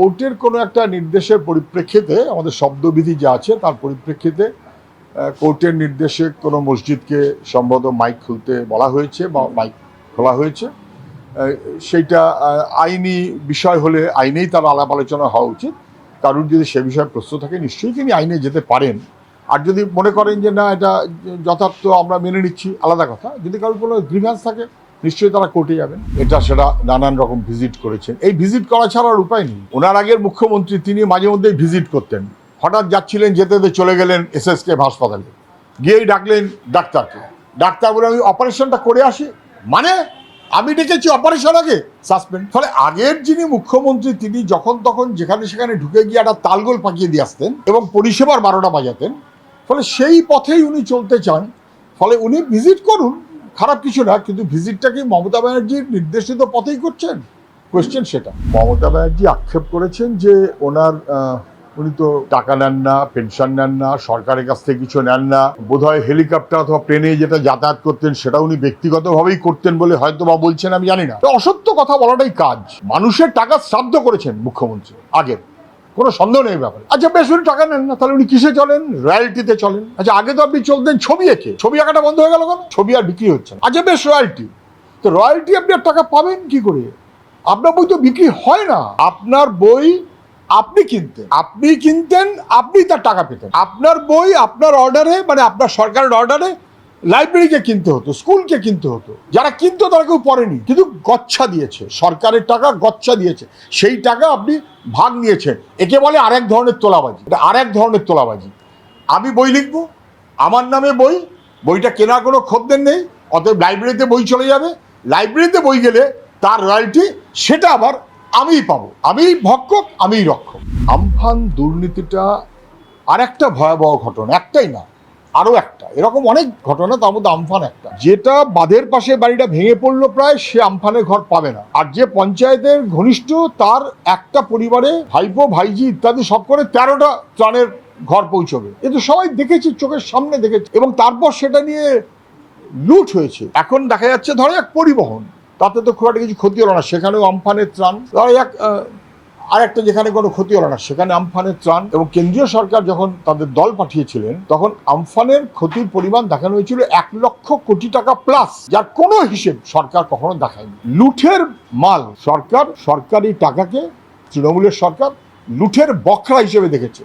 কোর্টের কোনো একটা নির্দেশের পরিপ্রেক্ষিতে আমাদের শব্দবিধি যা আছে তার পরিপ্রেক্ষিতে কোর্টের নির্দেশে কোনো মসজিদকে সম্ভবত মাইক খুলতে বলা হয়েছে বা মাইক খোলা হয়েছে। সেইটা আইনি বিষয় হলে আইনেই তার আলাপ আলোচনা হওয়া উচিত। কারণ যদি সে বিষয়ে প্রশ্ন থাকে নিশ্চয়ই তিনি আইনে যেতে পারেন। আর যদি মনে করেন যে না এটা যথার্থ আমরা মেনে নিচ্ছি, আলাদা কথা। যদি কারোর কোনো গ্রিভ্যান্স থাকে নিশ্চয়ই তারা কোর্টে যাবেন। এটা সেটা নানান রকম ভিজিট করেছেন। এই ভিজিট করা ছাড়া আর উপায় নেই। ওনার আগের মুখ্যমন্ত্রী তিনি মাঝে মধ্যেই ভিজিট করতেন। হঠাৎ যাচ্ছিলেন, যেতে চলে গেলেন SSK হাসপাতালে, গিয়েই ডাকলেন ডাক্তারকে। ডাক্তার বলে আমি অপারেশনটা করে আসি, মানে আমি ডেকেছি অপারেশন আগে, সাসপেন্ড। ফলে আগের যিনি মুখ্যমন্ত্রী তিনি যখন তখন যেখানে সেখানে ঢুকে গিয়ে একটা তালগোল পাকিয়ে দিয়ে আসতেন এবং পরিষেবার 12টা বাজাতেন। ফলে সেই পথেই উনি চলতে চান। ফলে উনি ভিজিট করুন, খারাপ কিছু না, কিন্তু ভিজিটটা কি মমতা ব্যানার্জির নির্দেশিত পথেই করছেন? কোয়েশ্চেন সেটা। মমতা ব্যানার্জি আক্ষেপ করেছেন যে উনি তো টাকা নেন না, পেনশন নেন না, সরকারের কাছ থেকে কিছু নেন না, বোধহয় হেলিকপ্টার অথবা প্লেনে যেটা যাতায়াত করতেন সেটা উনি ব্যক্তিগতভাবেই করতেন বলে হয়তো বা বলছেন, আমি জানি না। অসত্য কথা বলাটাই কাজ। মানুষের টাকা শ্রাদ্ধ করেছেন মুখ্যমন্ত্রী আগের, কোনো সন্দেহ নেই ব্যাপারে। আচ্ছা বেশ, উনি টাকা নেন না, তাহলে উনি কিসে চলেন? রয়্যালটিতে চলেন। আচ্ছা আগে তো আপনি চলতেন ছবি এঁকে, ছবি আঁকাটা বন্ধ হয়ে গেল কেন? ছবি আর বিক্রি হচ্ছে না। আচ্ছা বেশ, রয়্যালটি, তো রয়্যালটি আপনি আর টাকা পাবেন কি করে? আপনার বই তো বিক্রি হয় না। আপনার বই আপনি কিনতেন, আপনি তার টাকা পেতেন। আপনার বই আপনার অর্ডারে, মানে আপনার সরকারের অর্ডারে লাইব্রেরিকে কিনতে হতো, স্কুলকে কিনতে হতো। যারা কিনতো তারা কেউ পড়েনি, কিন্তু গচ্ছা দিয়েছে, সরকারের টাকা গচ্ছা দিয়েছে, সেই টাকা আপনি ভাগ নিয়েছেন। একে বলে আরেক ধরনের তোলাবাজি। এটা আরেক ধরনের তোলাবাজি। আমি বই লিখবো, আমার নামে বই, বইটা কেনার কোনো খদ্দের নেই, অতএব লাইব্রেরিতে বই চলে যাবে। লাইব্রেরিতে বই গেলে তার রয়্যালটি সেটা আবার আমিই পাবো। আমিই ভক্ষক, আমিই রক্ষক। আমফান দুর্নীতিটা আর একটা ভয়াবহ ঘটনা, একটাই না, আরো একটা এরকম অনেক ঘটনা, তার মধ্যে আমফান একটা। যেটা বাঁধের পাশে বাড়িটা ভেঙে পড়লো প্রায়, সে আমফানের ঘর পাবে না। আর যে পঞ্চায়েতের ঘনিষ্ঠ তার একটা পরিবারে ভাইপো ভাইজি ইত্যাদি সব করে 13টা ত্রাণের ঘর পৌঁছবে। এ তো সবাই দেখেছি, চোখের সামনে দেখেছি। এবং তারপর সেটা নিয়ে লুট হয়েছে। এখন দেখা যাচ্ছে ধরো এক পরিবহন, তাতে তো খুব একটা কিছু ক্ষতি হলো না, সেখানেও আমফানের ত্রাণ। ধরো আর একটা যেখানে কোনো ক্ষতি হলো না সেখানে আমফানের ত্রাণ। এবং কেন্দ্রীয় সরকার যখন তাদের দল পাঠিয়েছিলেন তখন আমফানের ক্ষতির পরিমাণ দেখানো হয়েছিল 1 লক্ষ কোটি টাকা প্লাস, যার কোনো হিসেব সরকার কখনো দেখায়নি। লুঠের মাল সরকার, সরকারি টাকাকে তৃণমূলের সরকার লুঠের বখরা হিসেবে দেখেছে।